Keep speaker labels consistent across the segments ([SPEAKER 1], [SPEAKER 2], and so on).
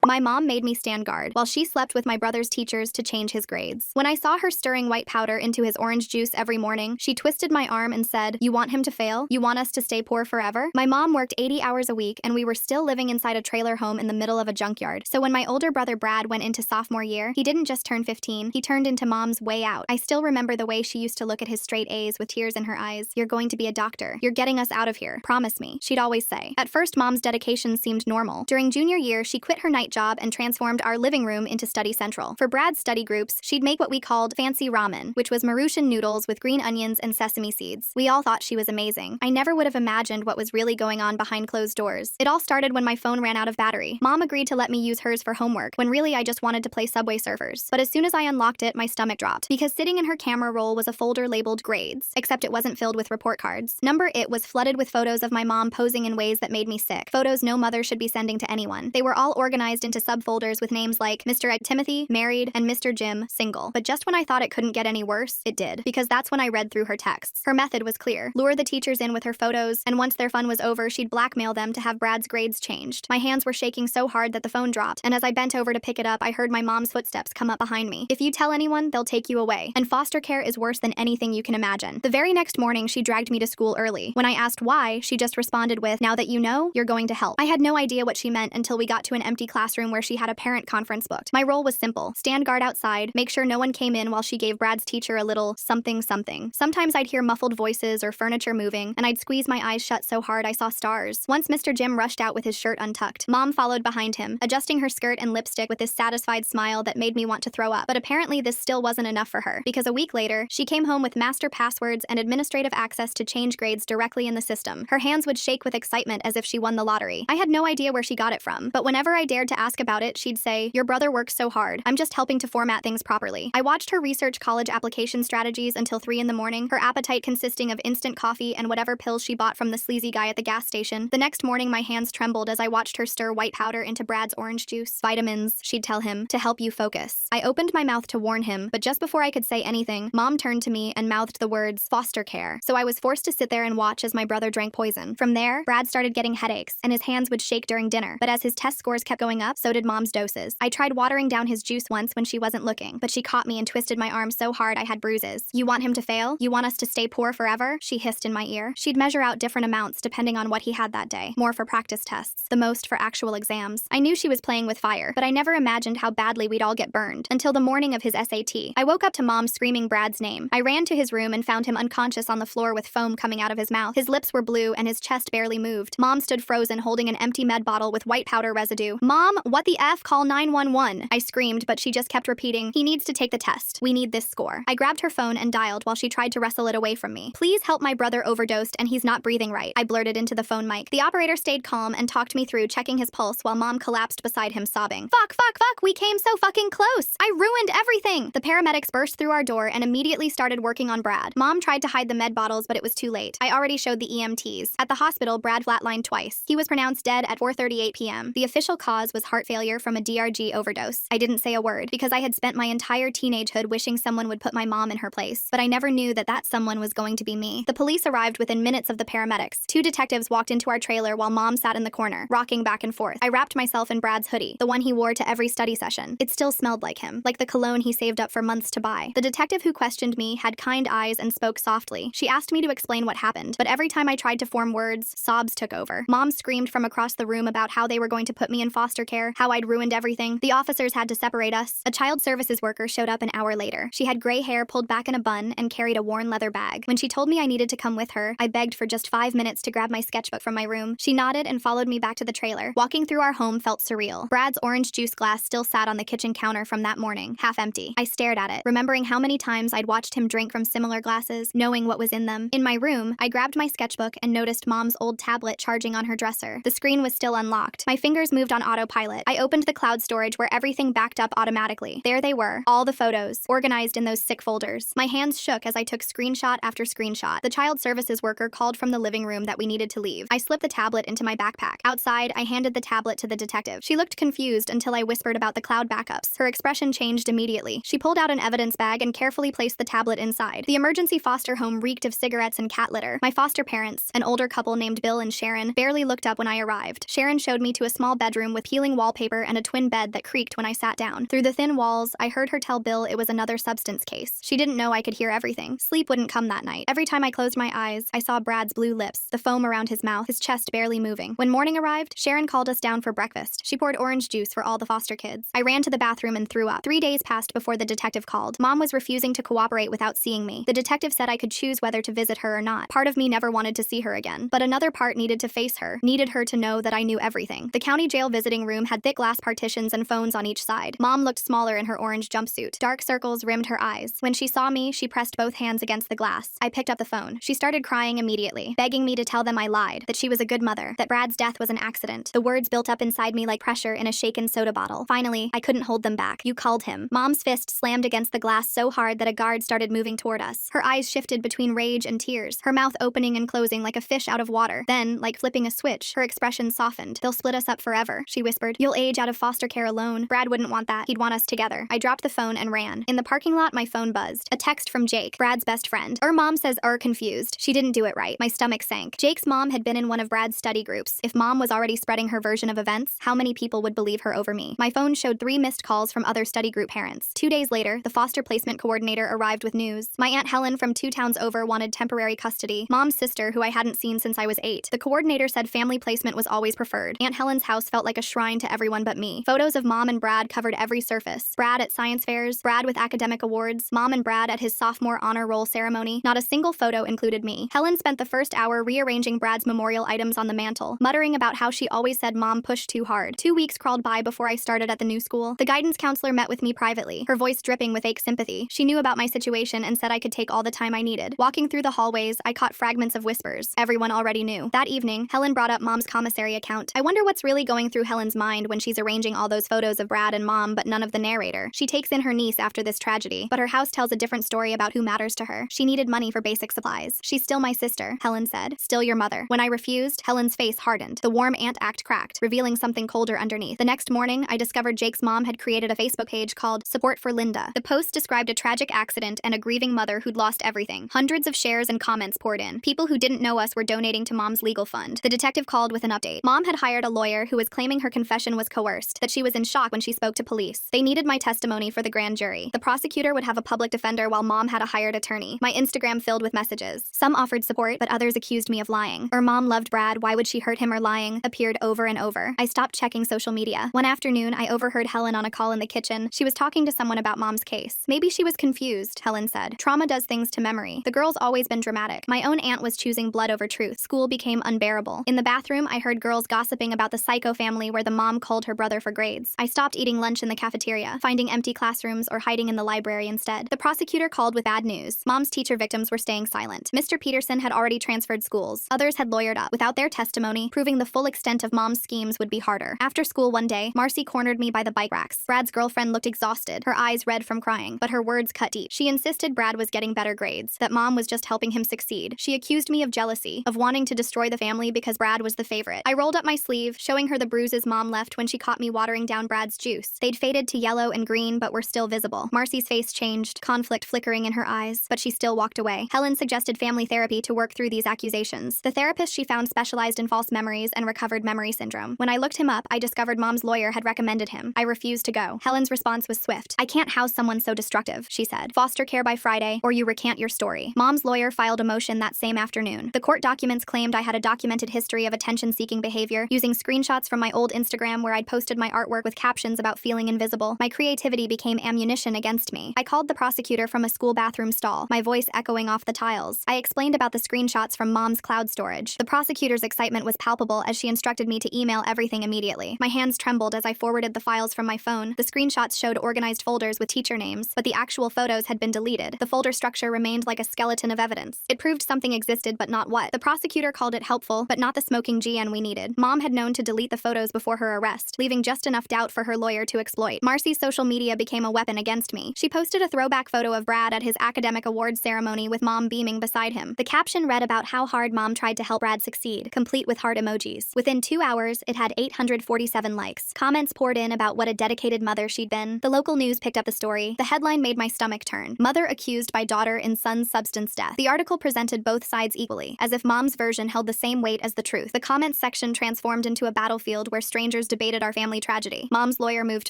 [SPEAKER 1] My mom made me stand guard while she slept with my brother's teachers to change his grades. When I saw her stirring white powder into his orange juice every morning, she twisted my arm and said, "You want him to fail? You want us to stay poor forever?" My mom worked 80 hours a week, and we were still living inside a trailer home in the middle of a junkyard. So when my older brother Brad went into sophomore year, he didn't just turn 15, he turned into mom's way out. I still remember the way she used to look at his straight A's with tears in her eyes. "You're going to be a doctor. You're getting us out of here. Promise me," she'd always say. At first, mom's dedication seemed normal. During junior year, she quit her night job and transformed our living room into study central. For Brad's study groups, she'd make what we called fancy ramen, which was Mauritian noodles with green onions and sesame seeds. We all thought she was amazing. I never would have imagined what was really going on behind closed doors. It all started when my phone ran out of battery. Mom agreed to let me use hers for homework, when really I just wanted to play Subway Surfers. But as soon as I unlocked it, my stomach dropped, because sitting in her camera roll was a folder labeled grades, except it wasn't filled with report cards. Number it was flooded with photos of my mom posing in ways that made me sick. Photos no mother should be sending to anyone. They were all organized into subfolders with names like Mr. Ed Timothy, married, and Mr. Jim, single. But just when I thought it couldn't get any worse, it did, because that's when I read through her texts. Her method was clear: lure the teachers in with her photos, and once their fun was over, she'd blackmail them to have Brad's grades changed. My hands were shaking so hard that the phone dropped, and as I bent over to pick it up, I heard my mom's footsteps come up behind me. "If you tell anyone, they'll take you away, and foster care is worse than anything you can imagine." The very next morning, she dragged me to school early. When I asked why, she just responded with, "Now that you know, you're going to help." I had no idea what she meant until we got to an empty classroom where she had a parent conference booked. My role was simple: stand guard outside, make sure no one came in while she gave Brad's teacher a little something something. Sometimes I'd hear muffled voices or furniture moving, and I'd squeeze my eyes shut so hard I saw stars. Once Mr. Jim rushed out with his shirt untucked. Mom followed behind him, adjusting her skirt and lipstick with this satisfied smile that made me want to throw up. But apparently this still wasn't enough for her, because a week later, she came home with master passwords and administrative access to change grades directly in the system. Her hands would shake with excitement as if she won the lottery. I had no idea where she got it from, but whenever I dared to ask about it, she'd say, "Your brother works so hard. I'm just helping to format things properly." I watched her research college application strategies until 3 in the morning, her appetite consisting of instant coffee and whatever pills she bought from the sleazy guy at the gas station. The next morning, my hands trembled as I watched her stir white powder into Brad's orange juice. "Vitamins," she'd tell him, "to help you focus." I opened my mouth to warn him, but just before I could say anything, Mom turned to me and mouthed the words, "foster care." So I was forced to sit there and watch as my brother drank poison. From there, Brad started getting headaches, and his hands would shake during dinner. But as his test scores kept going up, so did Mom's doses. I tried watering down his juice once when she wasn't looking, but she caught me and twisted my arm so hard I had bruises. "You want him to fail? You want us to stay poor forever?" she hissed in my ear. She'd measure out different amounts depending on what he had that day. More for practice tests, the most for actual exams. I knew she was playing with fire, but I never imagined how badly we'd all get burned. Until the morning of his SAT. I woke up to Mom screaming Brad's name. I ran to his room and found him unconscious on the floor with foam coming out of his mouth. His lips were blue and his chest barely moved. Mom stood frozen holding an empty med bottle with white powder residue. "Mom, what the F? Call 911. I screamed, but she just kept repeating, "He needs to take the test. We need this score." I grabbed her phone and dialed while she tried to wrestle it away from me. "Please help, my brother overdosed and he's not breathing right," I blurted into the phone mic. The operator stayed calm and talked me through checking his pulse while Mom collapsed beside him sobbing. Fuck, we came so fucking close. I ruined everything." The paramedics burst through our door and immediately started working on Brad. Mom tried to hide the med bottles, but it was too late. I already showed the EMTs. At the hospital, Brad flatlined twice. He was pronounced dead at 4:38 p.m. The official cause was heart failure from a DRG overdose. I didn't say a word, because I had spent my entire teenagehood wishing someone would put my mom in her place, but I never knew that that someone was going to be me. The police arrived within minutes of the paramedics. 2 detectives walked into our trailer while Mom sat in the corner, rocking back and forth. I wrapped myself in Brad's hoodie, the one he wore to every study session. It still smelled like him, like the cologne he saved up for months to buy. The detective who questioned me had kind eyes and spoke softly. She asked me to explain what happened, but every time I tried to form words, sobs took over. Mom screamed from across the room about how they were going to put me in foster care, how I'd ruined everything. The officers had to separate us. A child services worker showed up an hour later. She had gray hair pulled back in a bun and carried a worn leather bag. When she told me I needed to come with her, I begged for just 5 minutes to grab my sketchbook from my room. She nodded and followed me back to the trailer. Walking through our home felt surreal. Brad's orange juice glass still sat on the kitchen counter from that morning, half empty. I stared at it, remembering how many times I'd watched him drink from similar glasses, knowing what was in them. In my room, I grabbed my sketchbook and noticed Mom's old tablet charging on her dresser. The screen was still unlocked. My fingers moved on autopilot. I opened the cloud storage where everything backed up automatically. There they were, all the photos, organized in those sick folders. My hands shook as I took screenshot after screenshot. The child services worker called from the living room that we needed to leave. I slipped the tablet into my backpack. Outside, I handed the tablet to the detective. She looked confused until I whispered about the cloud backups. Her expression changed immediately. She pulled out an evidence bag and carefully placed the tablet inside. The emergency foster home reeked of cigarettes and cat litter. My foster parents, an older couple named Bill and Sharon, barely looked up when I arrived. Sharon showed me to a small bedroom with healing wallpaper and a twin bed that creaked when I sat down. Through the thin walls, I heard her tell Bill it was another substance case. She didn't know I could hear everything. Sleep wouldn't come that night. Every time I closed my eyes, I saw Brad's blue lips, the foam around his mouth, his chest barely moving. When morning arrived, Sharon called us down for breakfast. She poured orange juice for all the foster kids. I ran to the bathroom and threw up. 3 days passed before the detective called. Mom was refusing to cooperate without seeing me. The detective said I could choose whether to visit her or not. Part of me never wanted to see her again, but another part needed to face her, needed her to know that I knew everything. The county jail visiting room had thick glass partitions and phones on each side. Mom looked smaller in her orange jumpsuit. Dark circles rimmed her eyes. When she saw me, she pressed both hands against the glass. I picked up the phone. She started crying immediately, begging me to tell them I lied, that she was a good mother, that Brad's death was an accident. The words built up inside me like pressure in a shaken soda bottle. Finally, I couldn't hold them back. You called him. Mom's fist slammed against the glass so hard that a guard started moving toward us. Her eyes shifted between rage and tears, her mouth opening and closing like a fish out of water. Then, like flipping a switch, her expression softened. They'll split us up forever, she whispered. You'll age out of foster care alone. Brad wouldn't want that. He'd want us together. I dropped the phone and ran. In the parking lot, my phone buzzed. A text from Jake, Brad's best friend. Mom says confused. She didn't do it right. My stomach sank. Jake's mom had been in one of Brad's study groups. If Mom was already spreading her version of events, how many people would believe her over me? My phone showed 3 missed calls from other study group parents. 2 days later, the foster placement coordinator arrived with news. My Aunt Helen from 2 towns over wanted temporary custody. Mom's sister, who I hadn't seen since I was 8. The coordinator said family placement was always preferred. Aunt Helen's house felt like a shrine to everyone but me. Photos of Mom and Brad covered every surface. Brad at science fairs, Brad with academic awards, Mom and Brad at his sophomore honor roll ceremony. Not a single photo included me. Helen spent the first hour rearranging Brad's memorial items on the mantle, muttering about how she always said Mom pushed too hard. 2 weeks crawled by before I started at the new school. The guidance counselor met with me privately, her voice dripping with ache sympathy. She knew about my situation and said I could take all the time I needed. Walking through the hallways, I caught fragments of whispers. Everyone already knew. That evening, Helen brought up Mom's commissary account. I wonder what's really going through Helen's mind when she's arranging all those photos of Brad and Mom but none of the narrator. She takes in her niece after this tragedy, but her house tells a different story about who matters to her. She needed money for basic supplies. She's still my sister, Helen said. Still your mother. When I refused, Helen's face hardened. The warm aunt act cracked, revealing something colder underneath. The next morning, I discovered Jake's mom had created a Facebook page called Support for Linda. The post described a tragic accident and a grieving mother who'd lost everything. Hundreds of shares and comments poured in. People who didn't know us were donating to Mom's legal fund. The detective called with an update. Mom had hired a lawyer who was claiming her confession was coerced, that she was in shock when she spoke to police. They needed my testimony for the grand jury. The prosecutor would have a public defender while Mom had a hired attorney. My Instagram filled with messages. Some offered support, but others accused me of lying. Mom loved Brad, why would she hurt him or lying? Appeared over and over. I stopped checking social media. One afternoon, I overheard Helen on a call in the kitchen. She was talking to someone about Mom's case. Maybe she was confused, Helen said. Trauma does things to memory. The girl's always been dramatic. My own aunt was choosing blood over truth. School became unbearable. In the bathroom, I heard girls gossiping about the psycho family where the mom called her brother for grades. I stopped eating lunch in the cafeteria, finding empty classrooms or hiding in the library instead. The prosecutor called with bad news. Mom's teacher victims were staying silent. Mr. Peterson had already transferred schools. Others had lawyered up. Without their testimony, proving the full extent of Mom's schemes would be harder. After school one day, Marcy cornered me by the bike racks. Brad's girlfriend looked exhausted, her eyes red from crying, but her words cut deep. She insisted Brad was getting better grades, that Mom was just helping him succeed. She accused me of jealousy, of wanting to destroy the family because Brad was the favorite. I rolled up my sleeve, showing her the bruises Mom left when she caught me watering down Brad's juice. They'd faded to yellow and green, but were still visible. Marcy's face changed, conflict flickering in her eyes, but she still walked away. Helen suggested family therapy to work through these accusations. The therapist she found specialized in false memories and recovered memory syndrome. When I looked him up, I discovered Mom's lawyer had recommended him. I refused to go. Helen's response was swift. I can't house someone so destructive, she said. Foster care by Friday, or you recant your story. Mom's lawyer filed a motion that same afternoon. The court documents claimed I had a documented history of attention-seeking behavior, using screenshots from my old Instagram where I'd posted my artwork with captions about feeling invisible. My creativity became ammunition against me. I called the prosecutor from a school bathroom stall, my voice echoing off the tiles. I explained about the screenshots from Mom's cloud storage. The prosecutor's excitement was palpable as she instructed me to email everything immediately. My hands trembled as I forwarded the files from my phone. The screenshots showed organized folders with teacher names, but the actual photos had been deleted. The folder structure remained like a skeleton of evidence. It proved something existed, but not what. The prosecutor called it helpful, but not the smoking GN we needed. Mom had known to delete the photos before her arrest, leaving just enough doubt for her lawyer to exploit. Marcy's social media became a weapon against me. She posted a throwback photo of Brad at his academic awards ceremony with Mom beaming beside him. The caption read about how hard Mom tried to help Brad succeed, complete with heart emojis. Within 2 hours, it had 847 likes. Comments poured in about what a dedicated mother she'd been. The local news picked up the story. The headline made my stomach turn. Mother accused by daughter in son's substance death. The article presented both sides equally, as if Mom's version held the same weight as the truth. The comments section transformed into a battlefield where strangers debated our family tragedy. Mom's lawyer moved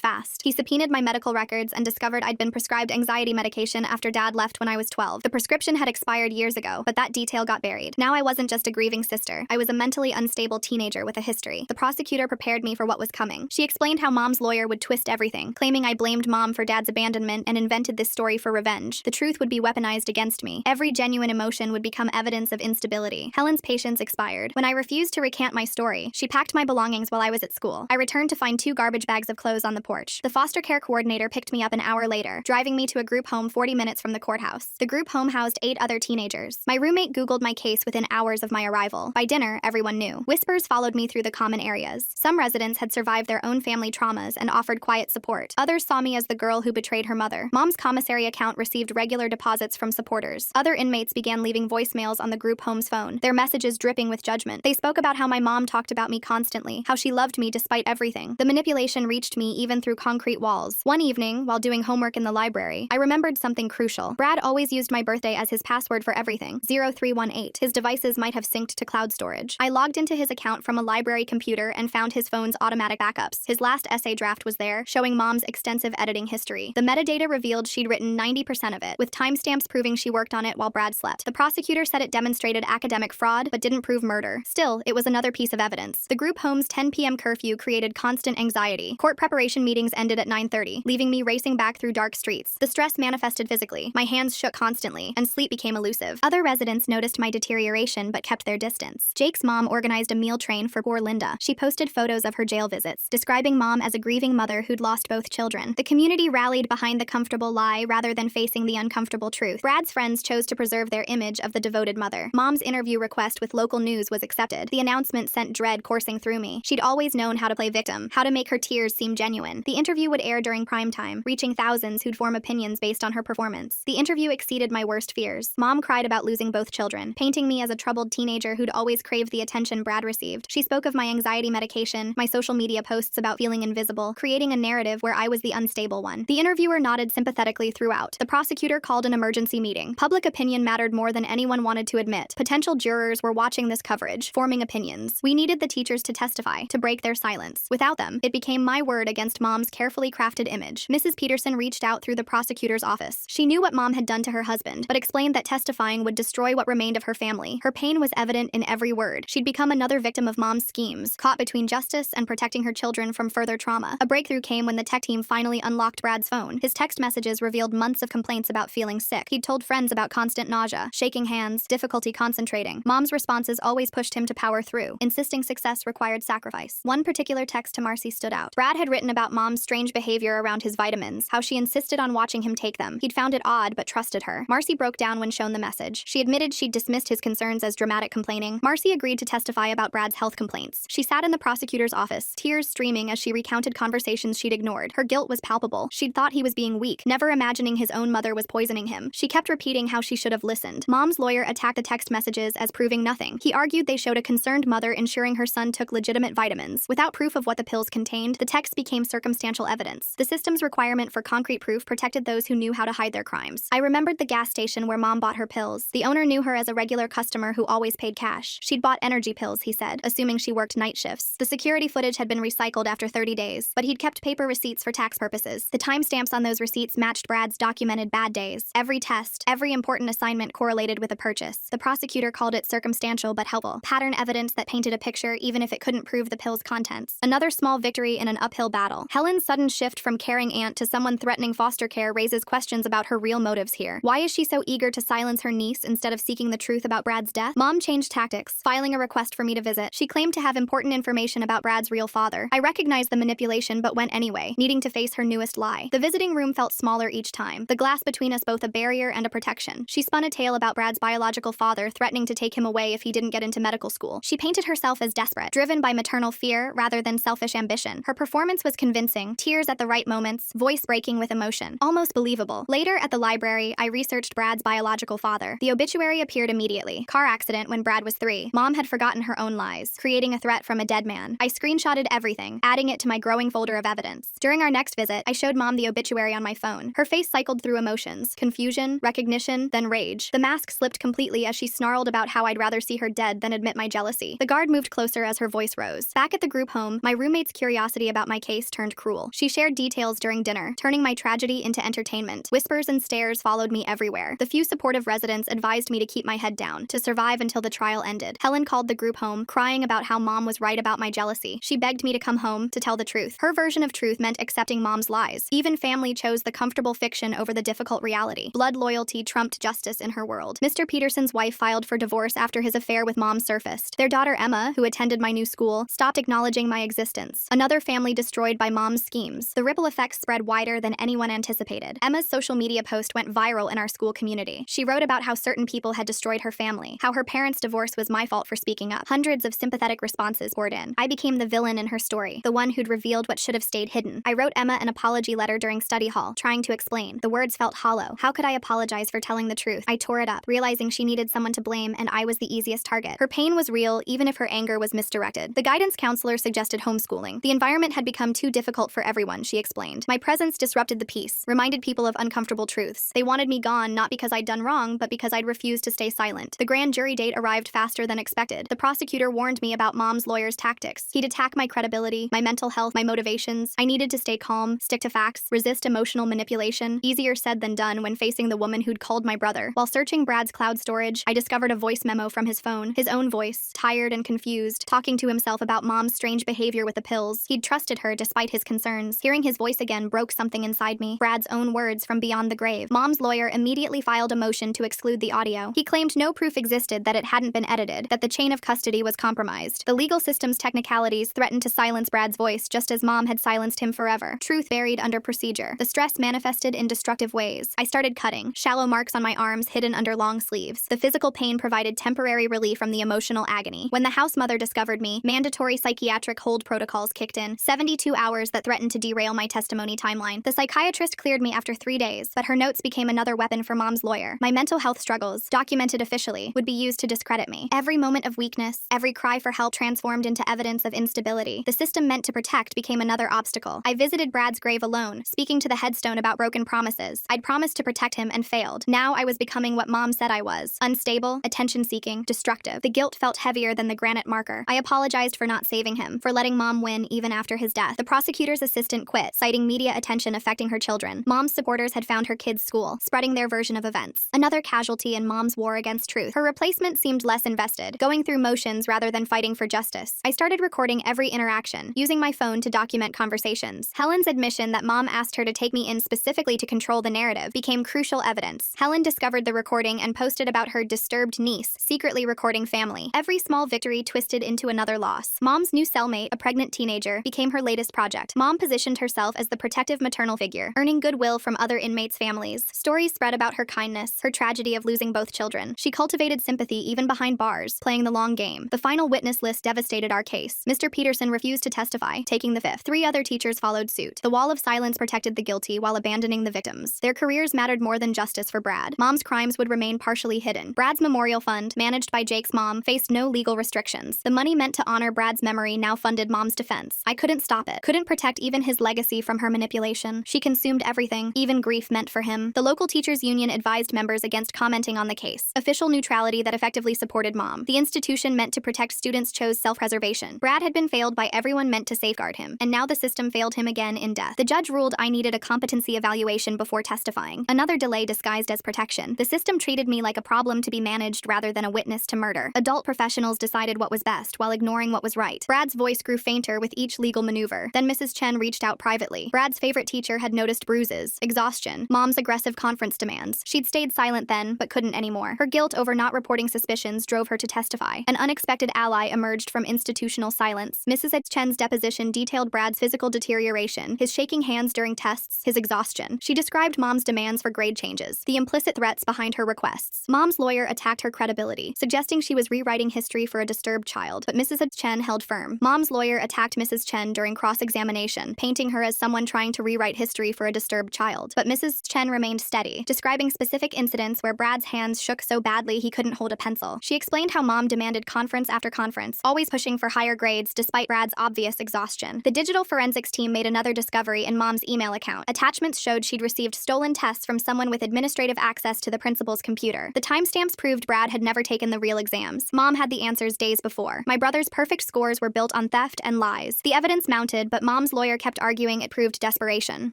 [SPEAKER 1] fast. He subpoenaed my medical records and discovered I'd been prescribed anxiety medication after Dad left when I was 12. The prescription had expired years ago, but that detail got buried. Now I wasn't just a grieving sister. I was a mentally unstable teenager with a history. The prosecutor prepared me for what was coming. She explained how Mom's lawyer would twist everything, claiming I blamed Mom for Dad's abandonment and invented this story for revenge. The truth would be weaponized against me. Every genuine emotion would become evidence of instability. Helen's patience expired. When I refused to recant my story, she packed my belongings while I was at school. I returned to find 2 garbage bags of clothes on the porch. The foster care coordinator picked me up an hour later, driving me to a group home 40 minutes from the courthouse. The group home housed 8 other teenagers. My roommate Googled my case within hours of my arrival. By dinner, everyone knew. Whispers followed me through the common areas. Some residents had survived their own family traumas and offered quiet support. Others saw me as the girl who betrayed her mother. Mom's commissary account received regular deposits from supporters. Other inmates began leaving voicemails on the group home's phone, their messages dripping with judgment. They spoke about how my mom talked about me constantly, how she loved me despite everything. The manipulation reached me even through concrete walls. One evening, while doing homework in the library, I remembered something crucial. Brad always used my birthday as his password for everything, 0318. His devices might have synced to cloud storage. I logged into his account from a library computer and found his phone's automatic backups. His last essay draft was there, showing Mom's extensive editing history. The metadata revealed she'd written 90% of it, with timestamps proving she worked on it while Brad slept. The prosecutor said it demonstrated academic fraud, but didn't prove murder. Still, it was another piece of evidence. The group home's 10 p.m. curfew created constant anxiety. Court preparation meetings ended at 9:30, leaving me racing back through dark streets. The stress manifested physically. My hands shook constantly, and sleep became elusive. Other residents noticed my deterioration but kept their distance. Jake's mom organized a meal train for poor Linda. She posted photos of her jail visits, describing Mom as a grieving mother who'd lost both children. The community rallied behind the comfortable lie rather than facing the uncomfortable truth. Brad's friends chose to preserve their image of the devoted mother. Mom's interview request with local news was accepted. The announcement sent dread coursing through me. She'd always known how to play victim, how to make her tears seem genuine. The interview would air during prime time, reaching thousands who'd form opinions based on her performance. The interview exceeded my worst fears. Mom cried about losing both children, painting me as a troubled teenager who'd always craved the attention Brad received. She spoke of my anxiety medication, my social media posts about feeling invisible, creating a narrative where I was the unstable one. The interviewer nodded sympathetically throughout. The prosecutor called an emergency meeting. Public opinion mattered more than anyone wanted to admit. Potential jurors were watching this coverage, forming opinions. We needed the teachers to testify, to break their silence. Without them, it became my word against Mom's carefully crafted image. Mrs. Peterson reached out through the prosecutor's office. She knew what Mom had done to her husband, but explained that testifying would destroy what remained of her family. Her pain was evident in every word. She'd become another victim of Mom's schemes, caught between justice and protecting her children from further trauma. A breakthrough came when the tech team finally unlocked Brad's phone. His text messages revealed months of complaints about feeling sick. He'd told friends about constant nausea, shaking hands, difficulty concentrating. Mom's responses always pushed him to power through, insisting success required sacrifice. One particular text to Marcy stood out. Brad had written about Mom's strange behavior around his vitamins, how she insisted on watching him take them. He'd found it odd but trusted her. Marcy broke down when shown the message. She admitted she'd dismissed his concerns as dramatic complaining. Marcy agreed to testify about Brad's health complaints. She sat in the prosecutor's office, tears streaming as she recounted conversations she'd ignored. Her guilt was palpable. She'd thought he was being weak, never imagining his own mother was poisoning him. She kept repeating how she should have listened. Mom's lawyer attacked the text messages as proving nothing. He argued they showed a concerned mother ensuring her son took legitimate vitamins. Without proof of what the pills contained, the text became circumstantial evidence. The system's requirement for concrete proof protected those who knew how to hide their crimes. I remembered the gas station where Mom bought her pills. The owner knew her as a regular customer who always paid cash. She'd bought energy pills, he said, assuming she worked night shifts. The security footage had been recycled after 30 days, but he'd kept paper receipts for tax purposes. The timestamps on those receipts matched Brad's documented bad days. Every test, every important assignment correlated with a purchase. The prosecutor called it circumstantial but helpful. Pattern evidence that painted a picture even if it couldn't prove the pill's contents. Another small victory in an uphill battle. Helen's sudden shift from caring aunt to someone threatening foster care raises questions about her real motives here. Why is she so eager to silence her niece instead of seeking the truth about Brad's death? Mom changed tactics, filing a request for me to visit. She claimed to have important information about Brad's real father. I recognized the manipulation but went anyway, needing to face her newest lie. The visiting room felt smaller each time, the glass between us both a barrier and a protection. She spun a tale about Brad's biological father threatening to take him away if he didn't get into medical school. She painted herself as desperate, driven by maternal fear rather than selfish ambition. Her performance was convincing, tears at the right moments, voice breaking with emotion. Almost believable. Later at the library, I researched Brad's biological father. The obituary appeared immediately. Car accident when Brad was 3. Mom had forgotten her own lies, creating a threat from a dead man. I screenshotted everything, adding it to my growing folder of evidence. During our next visit, I showed Mom the obituary on my phone. Her face cycled through emotions, confusion, recognition, then rage. The mask slipped completely as she snarled about how I'd rather see her dead than admit my jealousy. The guard moved closer as her voice rose. Back at the group home, home, my roommate's curiosity about my case turned cruel. She shared details during dinner, turning my tragedy into entertainment. Whispers and stares followed me everywhere. The few supportive residents advised me to keep my head down, to survive until the trial ended. Helen called the group home, crying about how Mom was right about my jealousy. She begged me to come home, to tell the truth. Her version of truth meant accepting Mom's lies. Even family chose the comfortable fiction over the difficult reality. Blood loyalty trumped justice in her world. Mr. Peterson's wife filed for divorce after his affair with Mom surfaced. Their daughter Emma, who attended my new school, stopped acknowledging my existence. Another family destroyed by Mom's schemes. The ripple effects spread wider than anyone anticipated. Emma's social media post went viral in our school community. She wrote about how certain people had destroyed her family, how her parents' divorce was my fault for speaking up. Hundreds of sympathetic responses poured in. I became the villain in her story, the one who'd revealed what should have stayed hidden. I wrote Emma an apology letter during study hall, trying to explain. The words felt hollow. How could I apologize for telling the truth? I tore it up, realizing she needed someone to blame and I was the easiest target. Her pain was real, even if her anger was misdirected. The guidance counselor suggested homeschooling. The environment had become too difficult for everyone, she explained. My presence disrupted the peace, reminded people of uncomfortable truths. They wanted me gone not because I'd done wrong, but because I'd refused to stay silent. The grand jury date arrived faster than expected. The prosecutor warned me about Mom's lawyer's tactics. He'd attack my credibility, my mental health, my motivations. I needed to stay calm, stick to facts, resist emotional manipulation. Easier said than done when facing the woman who'd called my brother. While searching Brad's cloud storage, I discovered a voice memo from his phone, his own voice, tired and confused, talking to himself about Mom's strange behavior with the pills. He'd trusted her despite his concerns. Hearing his voice again broke something inside me. Brad's own words from beyond the grave. Mom's lawyer immediately filed a motion to exclude the audio. He claimed no proof existed that it hadn't been edited, that the chain of custody was compromised. The legal system's technicalities threatened to silence Brad's voice just as Mom had silenced him forever. Truth buried under procedure. The stress manifested in destructive ways. I started cutting, shallow marks on my arms hidden under long sleeves. The physical pain provided temporary relief from the emotional agony. When the house mother discovered me, mandatory psychiatric hold protocols kicked in, 72 hours that threatened to derail my testimony timeline. The psychiatrist cleared me after 3 days, but her notes became another weapon for Mom's lawyer. My mental health struggles, documented officially, would be used to discredit me. Every moment of weakness, every cry for help transformed into evidence of instability. The system meant to protect became another obstacle. I visited Brad's grave alone, speaking to the headstone about broken promises. I'd promised to protect him and failed. Now I was becoming what Mom said I was. Unstable, attention-seeking, destructive. The guilt felt heavier than the granite marker. I apologized for not saving him, for letting Mom win even after his death. The prosecutor's assistant quit, citing media attention affecting her children. Mom's supporters had found her kids' school, spreading their version of events. Another casualty in Mom's war against truth. Her replacement seemed less invested, going through motions rather than fighting for justice. I started recording every interaction, using my phone to document conversations. Helen's admission that Mom asked her to take me in specifically to control the narrative became crucial evidence. Helen discovered the recording and posted about her disturbed niece, secretly recording family. Every small victory twisted into another loss. Mom's new cellmate, a pregnant teenager, became her latest project. Mom positioned herself as the protective maternal figure, earning goodwill from other inmates' families. Stories spread about her kindness, her tragedy of losing both children. She cultivated sympathy even behind bars, playing the long game. The final witness list devastated our case. Mr. Peterson refused to testify, taking the fifth. 3 other teachers followed suit. The wall of silence protected the guilty while abandoning the victims. Their careers mattered more than justice for Brad. Mom's crimes would remain partially hidden. Brad's memorial fund, managed by Jake's mom, faced no legal restrictions. The money meant to honor Brad's memory now funded Mom's defense. I couldn't stop it. Couldn't protect even his legacy from her manipulation. She consumed everything, even grief meant for him. The local teachers union advised members against commenting on the case. Official neutrality that effectively supported Mom. The institution meant to protect students chose self-preservation. Brad had been failed by everyone meant to safeguard him, and now the system failed him again in death. The judge ruled I needed a competency evaluation before testifying. Another delay disguised as protection. The system treated me like a problem to be managed rather than a witness to murder. Adult professionals decided what was best while ignoring what was right. Brad's voice grew fainter with each legal maneuver. Then Mrs. Chen reached out privately. Brad's favorite teacher had noticed bruises, exhaustion, Mom's aggressive conference demands. She'd stayed silent then, but couldn't anymore. Her guilt over not reporting suspicions drove her to testify. An unexpected ally emerged from institutional silence. Mrs. Chen's deposition detailed Brad's physical deterioration, his shaking hands during tests, his exhaustion. She described Mom's demands for grade changes, the implicit threats behind her requests. Mom's lawyer attacked her credibility, suggesting she was rewriting history for a disturbed child, but Mrs. Chen held firm. Mom's lawyer attacked Mrs. Chen during cross-examination, painting her as someone trying to rewrite history for a disturbed child. But Mrs. Chen remained steady, describing specific incidents where Brad's hands shook so badly he couldn't hold a pencil. She explained how Mom demanded conference after conference, always pushing for higher grades despite Brad's obvious exhaustion. The digital forensics team made another discovery in Mom's email account. Attachments showed she'd received stolen tests from someone with administrative access to the principal's computer. The timestamps proved Brad had never taken the real exams. Mom had the answers days before. My brother's perfect scores were built on theft, and lies. The evidence mounted, but Mom's lawyer kept arguing it proved desperation,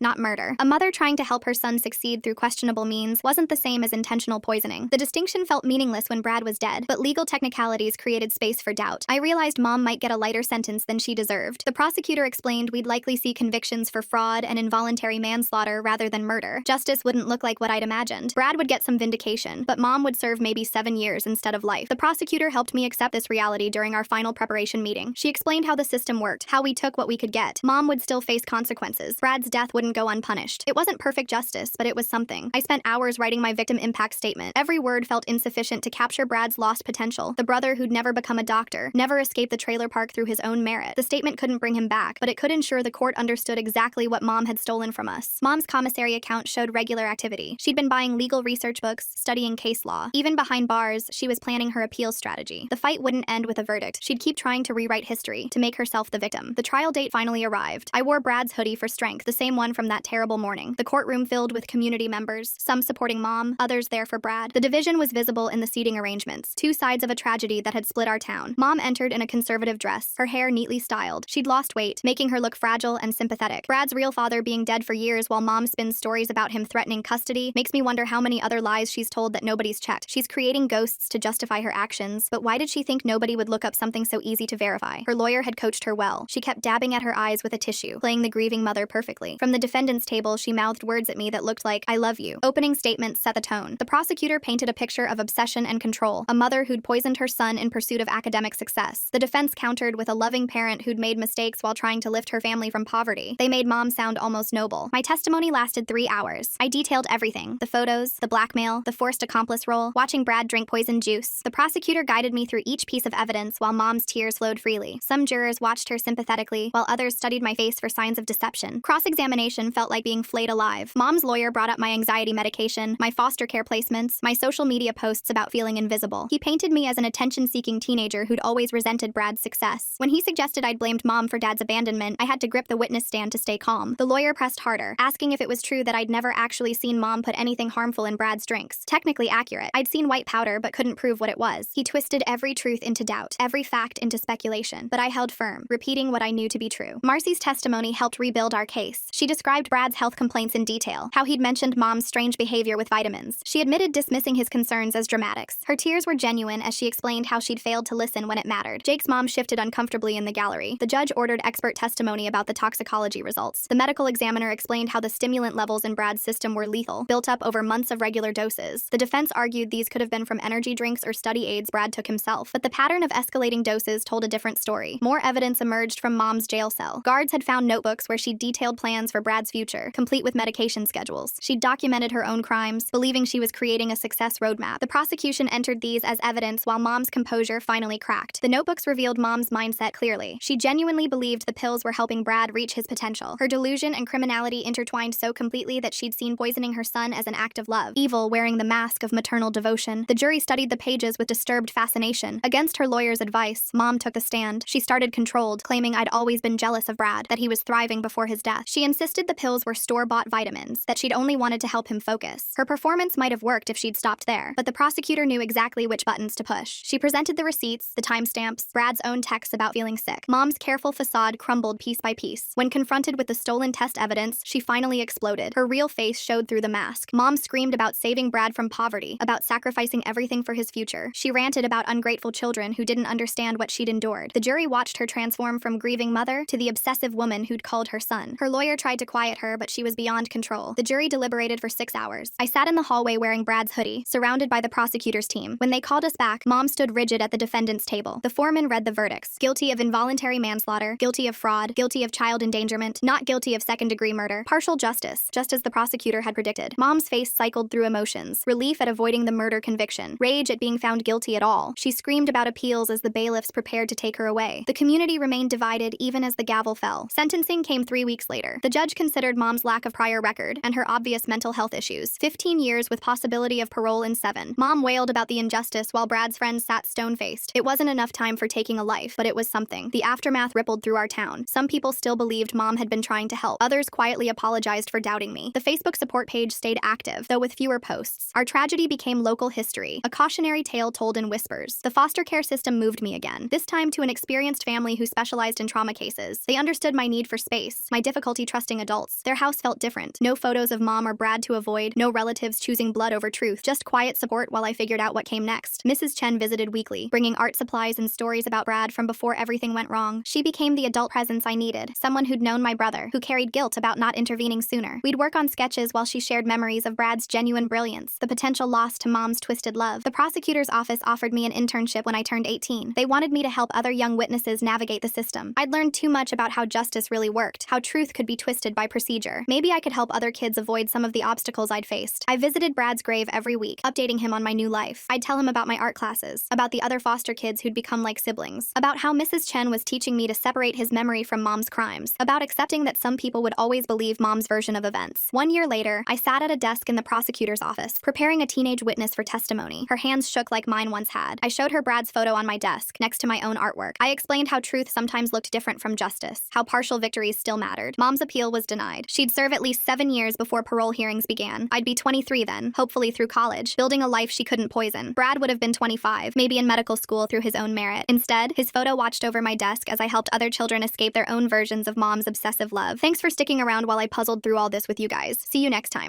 [SPEAKER 1] not murder. A mother trying to help her son succeed through questionable means wasn't the same as intentional poisoning. The distinction felt meaningless when Brad was dead, but legal technicalities created space for doubt. I realized Mom might get a lighter sentence than she deserved. The prosecutor explained we'd likely see convictions for fraud and involuntary manslaughter rather than murder. Justice wouldn't look like what I'd imagined. Brad would get some vindication, but Mom would serve maybe 7 years instead of life. The prosecutor helped me accept this reality during our final preparation meeting. She explained how the system worked, how we took what we could get. Mom would still face consequences. Brad's death wouldn't go unpunished. It wasn't perfect justice, but it was something. I spent hours writing my victim impact statement. Every word felt insufficient to capture Brad's lost potential. The brother who'd never become a doctor, never escaped the trailer park through his own merit. The statement couldn't bring him back, but it could ensure the court understood exactly what Mom had stolen from us. Mom's commissary account showed regular activity. She'd been buying legal research books, studying case law. Even behind bars, she was planning her appeals strategy. The fight wouldn't end with a verdict. She'd keep trying to rewrite history, to make herself the victim. The trial date finally arrived. I wore Brad's hoodie for strength, the same one from that terrible morning. The courtroom filled with community members, some supporting Mom, others there for Brad. The division was visible in the seating arrangements, two sides of a tragedy that had split our town. Mom entered in a conservative dress, her hair neatly styled. She'd lost weight, making her look fragile and sympathetic. Brad's real father being dead for years while Mom spins stories about him threatening custody makes me wonder how many other lies she's told that nobody's checked. She's creating ghosts to justify her actions, but why did she think nobody would look up something so easy to verify? Her lawyer had coached her well. She kept dabbing at her eyes with a tissue, playing the grieving mother perfectly. From the defendant's table, she mouthed words at me that looked like, "I love you." Opening statements set the tone. The prosecutor painted a picture of obsession and control, a mother who'd poisoned her son in pursuit of academic success. The defense countered with a loving parent who'd made mistakes while trying to lift her family from poverty. They made Mom sound almost noble. My testimony lasted 3 hours. I detailed everything: the photos, the blackmail, the forced accomplice role, watching Brad drink poison juice. The prosecutor guided me through each piece of evidence while Mom's tears flowed freely. Some jurors watched her sympathetically, while others studied my face for signs of deception. Cross-examination felt like being flayed alive. Mom's lawyer brought up my anxiety medication, my foster care placements, my social media posts about feeling invisible. He painted me as an attention-seeking teenager who'd always resented Brad's success. When he suggested I'd blamed Mom for Dad's abandonment, I had to grip the witness stand to stay calm. The lawyer pressed harder, asking if it was true that I'd never actually seen Mom put anything harmful in Brad's drinks. Technically accurate. I'd seen white powder but couldn't prove what it was. He twisted every truth into doubt, every fact into speculation, but I held firm, repeating what I knew to be true. Marcy's testimony helped rebuild our case. She described Brad's health complaints in detail, how he'd mentioned Mom's strange behavior with vitamins. She admitted dismissing his concerns as dramatics. Her tears were genuine as she explained how she'd failed to listen when it mattered. Jake's mom shifted uncomfortably in the gallery. The judge ordered expert testimony about the toxicology results. The medical examiner explained how the stimulant levels in Brad's system were lethal, built up over months of regular doses. The defense argued these could have been from energy drinks or study aids Brad took himself, but the pattern of escalating doses told a different story. More evidence emerged from Mom's jail cell. Guards had found notebooks where she'd detailed plans for Brad's future, complete with medication schedules. She'd documented her own crimes, believing she was creating a success roadmap. The prosecution entered these as evidence while Mom's composure finally cracked. The notebooks revealed Mom's mindset clearly. She genuinely believed the pills were helping Brad reach his potential. Her delusion and criminality intertwined so completely that she'd seen poisoning her son as an act of love, evil wearing the mask of maternal devotion. The jury studied the pages with disturbed fascination. Against her lawyer's advice, Mom took a stand. She started controlled, claiming I'd always been jealous of Brad, that he was thriving before his death. She insisted the pills were store-bought vitamins, that she'd only wanted to help him focus. Her performance might have worked if she'd stopped there, but the prosecutor knew exactly which buttons to push. She presented the receipts, the timestamps, Brad's own texts about feeling sick. Mom's careful facade crumbled piece by piece. When confronted with the stolen test evidence, she finally exploded. Her real face showed through the mask. Mom screamed about saving Brad from poverty, about sacrificing everything for his future. She ranted about ungrateful children who didn't understand what she'd endured. The jury watched her transform from grieving mother to the obsessive woman who'd called her son. Her lawyer tried to quiet her, but she was beyond control. The jury deliberated for 6 hours. I sat in the hallway wearing Brad's hoodie, surrounded by the prosecutor's team. When they called us back, Mom stood rigid at the defendant's table. The foreman read the verdicts: guilty of involuntary manslaughter, guilty of fraud, guilty of child endangerment, not guilty of second-degree murder. Partial justice, just as the prosecutor had predicted. Mom's face cycled through emotions: relief at avoiding the murder conviction, rage at being found guilty at all. She screamed about appeals as the bailiffs prepared to take her away. The community remained divided even as the gavel fell. Sentencing came 3 weeks later. The judge considered Mom's lack of prior record and her obvious mental health issues. 15 years with possibility of parole in 7. Mom wailed about the injustice while Brad's friends sat stone-faced. It wasn't enough time for taking a life, but it was something. The aftermath rippled through our town. Some people still believed Mom had been trying to help. Others quietly apologized for doubting me. The Facebook support page stayed active, though with fewer posts. Our tragedy became local history, a cautionary tale told in whispers. The foster care system moved me again, this time to an experienced family who specialized in trauma cases. They understood my need for space, my difficulty trusting adults. Their house felt different. No photos of Mom or Brad to avoid, no relatives choosing blood over truth, just quiet support while I figured out what came next. Mrs. Chen visited weekly, bringing art supplies and stories about Brad from before everything went wrong. She became the adult presence I needed, someone who'd known my brother, who carried guilt about not intervening sooner. We'd work on sketches while she shared memories of Brad's genuine brilliance, the potential loss to Mom's twisted love. The prosecutor's office offered me an internship when I turned 18. They wanted me to help other young witnesses navigate the system. I'd learned too much about how justice really worked, how truth could be twisted by procedure. Maybe I could help other kids avoid some of the obstacles I'd faced. I visited Brad's grave every week, updating him on my new life. I'd tell him about my art classes, about the other foster kids who'd become like siblings, about how Mrs. Chen was teaching me to separate his memory from Mom's crimes, about accepting that some people would always believe Mom's version of events. 1 year later, I sat at a desk in the prosecutor's office, preparing a teenage witness for testimony. Her hands shook like mine once had. I showed her Brad's photo on my desk, next to my own artwork. I explained how truth sometimes looked different from justice, how partial victories still mattered. Mom's appeal was denied. She'd serve at least 7 years before parole hearings began. I'd be 23 then, hopefully through college, building a life she couldn't poison. Brad would have been 25, maybe in medical school through his own merit. Instead, his photo watched over my desk as I helped other children escape their own versions of Mom's obsessive love. Thanks for sticking around while I puzzled through all this with you guys. See you next time.